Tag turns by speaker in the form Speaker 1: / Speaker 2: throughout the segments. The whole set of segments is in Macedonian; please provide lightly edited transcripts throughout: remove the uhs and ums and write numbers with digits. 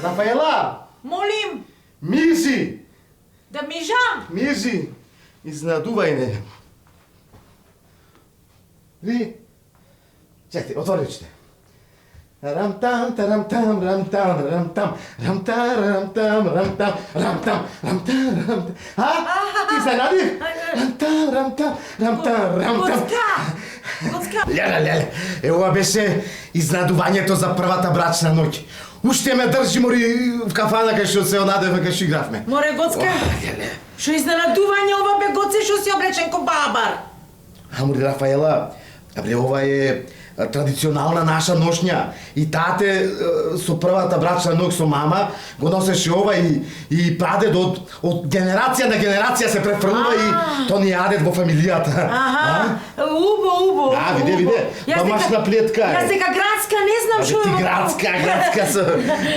Speaker 1: Рафаела!
Speaker 2: Молим!
Speaker 1: Мирзи!
Speaker 2: Да мижам!
Speaker 1: Мирзи! Изнадувай. Ли? Чакайте, отвори очите. Рам-там, тарам-там, рам-там, рам-там, рам-там, рам-там, рам-там, рам-там, рам-там, рам-там. А? Ти се нади? Рам-там, рам-там, рам-там, рам-там.
Speaker 2: Гоцка!
Speaker 1: Леле, ова беше изнадувањето за првата брачна ноќ. Уште ме држи мори в кафана кај што се онадевме кај што игравме.
Speaker 2: Море, Гоцка! Шо изненадување ова бе, Гоце, шо си облечен ко бабар?
Speaker 1: Амори, Рафаела, абре, ова е традиционална наша ноšnја. И тате со првата брачна ноќ со мама го носеше ова и прадед од генерација на генерација се префрлува и то ни јадет во фамилијата.
Speaker 2: Аха, убо.
Speaker 1: А, виде, домашна плетка.
Speaker 2: Јас дека градска не знам шо е.
Speaker 1: Ти градска со.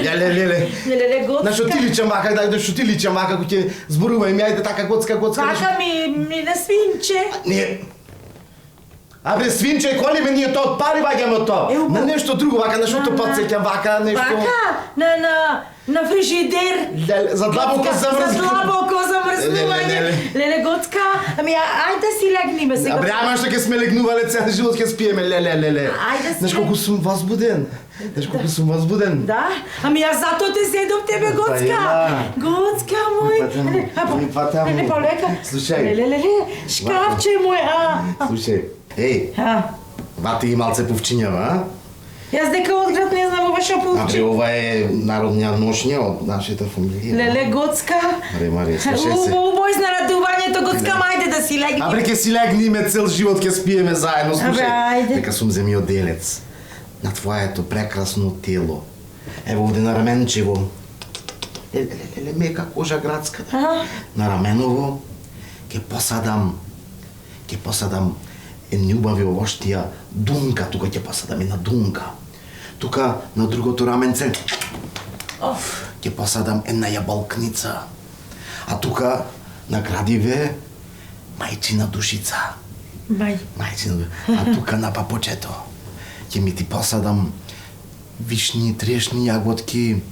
Speaker 1: Леле.
Speaker 2: Леле, Гоцка.
Speaker 1: На што ти личам вака, да што ти личам вака, кој ќе зборувај ми, ајде така Гоцка.
Speaker 2: Вака ми на свинче.
Speaker 1: Не. Абре, свинче, коли ме ние тоа од пари ваѓаме од тоа. На нешто друго вака, на што подсеќам вака, нешто.
Speaker 2: Вака, на фрижидер.
Speaker 1: За длабоко замрзнување.
Speaker 2: За длабоко замрзнување. Леле, Гоцка, ами ајде си легниме сега.
Speaker 1: Абре, ама што ќе сме легнувале цел живот ќе спиеме, леле.
Speaker 2: Ајде си.
Speaker 1: Знаеш колку сум возбуден.
Speaker 2: Да? Ами јас затоа те седов тебе, Гоцка. Гоцка мој. Не полека.
Speaker 1: Слушај.
Speaker 2: Леле, шкафче мој,
Speaker 1: Слушај. Еј, вати и малце пувчињава, а?
Speaker 2: Јас дека од град не знам ова шо пувчи.
Speaker 1: Абре, ова е народња ноšnја од нашата фамилија.
Speaker 2: Леле, Гоцка.
Speaker 1: Мари, слушај се.
Speaker 2: Убаво изненадувањето, Гоцка, мајде да си легни.
Speaker 1: Абре, ќе си легниме, цел живот ќе спиеме заедно, слушај.
Speaker 2: Абре, ајде.
Speaker 1: Дека сум земјоделец на твоето прекрасно тело. Ево овде на раменчево. Леле, мека кожа градска. На раменово ќе посадам љубави овоштија дунка, тука ќе посадам една дунка. Тука на другото раменце ќе посадам една јаболкница. А тука на градиве мајчина душица. Мајчина. А тука на папочето ќе ми ти посадам вишни, трешни јаготки,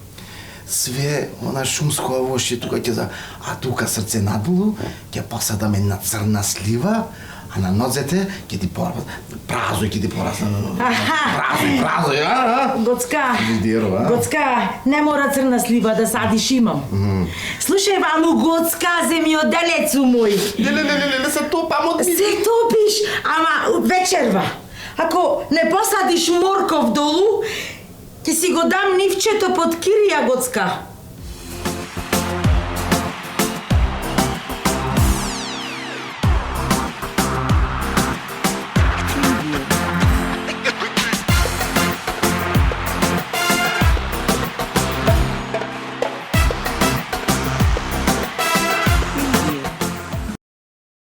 Speaker 1: све она шумско овошје тука ќе за. А тука срце надолу ќе посадам една црна слива. А на нозете ќе ти празој ќе ти порасна. Празој,
Speaker 2: Гоцка,
Speaker 1: Видерова,
Speaker 2: Гоцка, не мора црна слива да садиш, имам. Слушај, вану, Гоцка, земјоделецу мој.
Speaker 1: Леле, се топам од ми.
Speaker 2: Се топиш, ама вечерва. Ако не посадиш морков долу, ќе си го дам нивчето под кирија, Гоцка.